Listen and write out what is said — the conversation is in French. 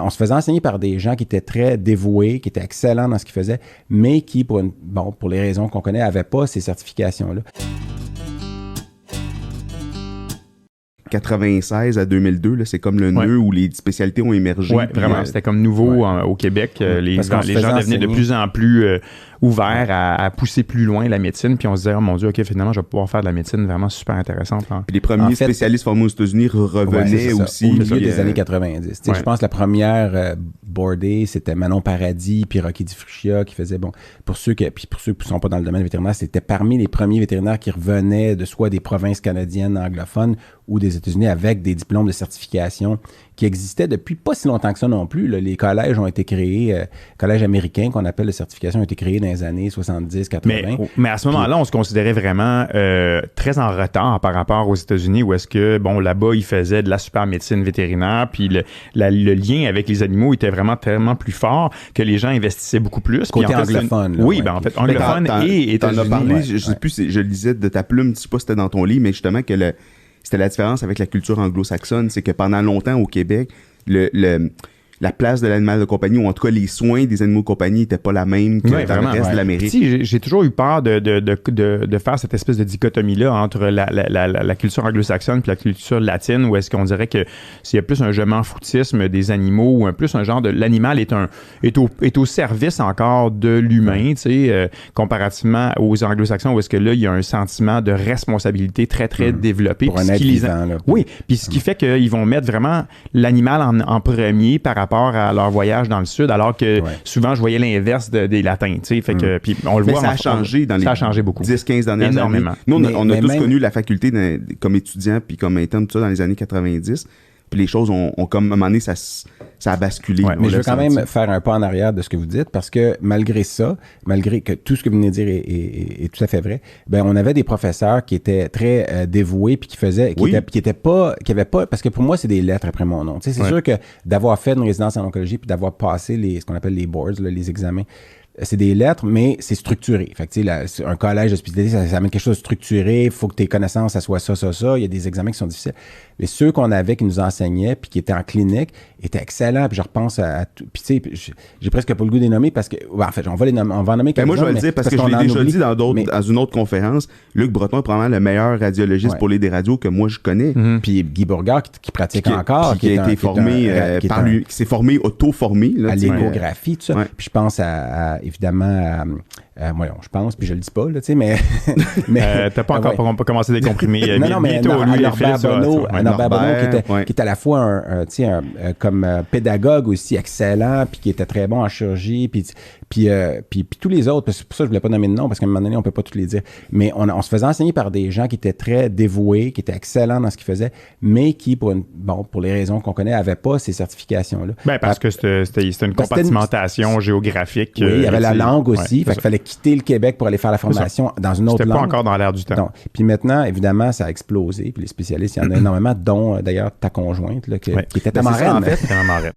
On se faisait enseigner par des gens qui étaient très dévoués, qui étaient excellents dans ce qu'ils faisaient, mais qui, pour les raisons qu'on connaît, n'avaient pas ces certifications-là. 96 à 2002, là, c'est comme le nœud où les spécialités ont émergé. Oui, vraiment. C'était comme nouveau au Québec. Les gens devenaient de plus en plus ouverts à pousser plus loin la médecine. Puis on se disait, oh mon Dieu, OK, finalement, je vais pouvoir faire de la médecine vraiment super intéressante. Hein. Puis les premiers spécialistes formés aux États-Unis revenaient aussi. Au milieu des années 90. Je pense que la première boardée, c'était Manon Paradis puis Rocky Di Frucchia qui faisait, pour ceux qui ne sont pas dans le domaine vétérinaire, c'était parmi les premiers vétérinaires qui revenaient de soit des provinces canadiennes anglophones ou des États-Unis avec des diplômes de certification qui existaient depuis pas si longtemps que ça non plus. Là. Les collèges ont été créés, collèges américains qu'on appelle de certification, ont été créés dans les années 70-80. Mais à ce moment-là, on se considérait vraiment très en retard par rapport aux États-Unis où est-ce que, là-bas, ils faisaient de la super médecine vétérinaire, puis le lien avec les animaux était vraiment tellement plus fort que les gens investissaient beaucoup plus. Côté puis en fait, anglophone. en fait, anglophone et États-Unis. T'en as parlé, je sais plus, je le lisais de ta plume, je sais pas si c'était dans ton livre, mais justement que c'était la différence avec la culture anglo-saxonne, c'est que pendant longtemps au Québec, la place de l'animal de compagnie, ou en tout cas les soins des animaux de compagnie n'étaient pas la même que dans le reste de l'Amérique. J'ai toujours eu peur de faire cette espèce de dichotomie-là entre la culture anglo-saxonne et la culture latine, où est-ce qu'on dirait que s'il y a plus un je m'en foutisme des animaux, ou plus un genre de l'animal est au service encore de l'humain, comparativement aux anglo-saxons, où est-ce que là, il y a un sentiment de responsabilité très, très développé. Pour un être vivant. Oui, puis ce qui fait qu'ils vont mettre vraiment l'animal en premier par rapport à leur voyage dans le sud, alors que souvent, je voyais l'inverse des latins. Fait que, puis on le voit. Ça a changé dans les 10-15 dernières années. Nous, on a tous connu la faculté comme étudiants puis comme interne, tout ça, dans les années 90. Puis les choses ont comme, à un moment donné, ça a basculé. Ouais, mais je veux quand même faire un pas en arrière de ce que vous dites, parce que malgré ça, malgré que tout ce que vous venez de dire est tout à fait vrai, on avait des professeurs qui étaient très dévoués puis qui avaient pas, parce que pour moi, c'est des lettres après mon nom. C'est sûr que d'avoir fait une résidence en oncologie puis d'avoir passé ce qu'on appelle les boards, les examens, c'est des lettres, mais c'est structuré. Fait que, un collège de spécialité, ça amène quelque chose de structuré. Il faut que tes connaissances, ça soit ça. Il y a des examens qui sont difficiles. Mais ceux qu'on avait, qui nous enseignaient, puis qui étaient en clinique, étaient excellents. Puis je repense à tout. Puis tu sais, j'ai presque pas le goût de les nommer parce que, en fait, on va en nommer quelques-uns. Moi, je vais le dire parce que je l'ai déjà dit dans une autre conférence. Luc Breton est probablement le meilleur radiologiste pour les radios que moi je connais. Puis Guy Bourgard qui pratique encore. Qui a été formé par lui, qui s'est formé, auto-formé. À l'échographie, tout ça. Puis je pense évidemment je pense, puis je le dis pas, là, tu sais, mais t'as pas encore commencé des comprimés. Non, mais Norbert Bonneau, qui était à la fois comme pédagogue aussi excellent, puis qui était très bon en chirurgie, puis tous les autres, parce que pour ça, je voulais pas nommer de nom, parce qu'à un moment donné, on peut pas tous les dire, mais on se faisait enseigner par des gens qui étaient très dévoués, qui étaient excellents dans ce qu'ils faisaient, mais qui, pour les raisons qu'on connaît, n'avaient pas ces certifications-là. Parce que c'était une compartimentation géographique. Oui, il y avait la langue aussi, fait qu'il fallait quitter le Québec pour aller faire la formation dans une autre langue. C'était pas encore dans l'air du temps. Donc, puis maintenant, évidemment, ça a explosé, puis les spécialistes, il y en a énormément, dont d'ailleurs ta conjointe, qui était ta marraine. En fait, c'était ma marraine.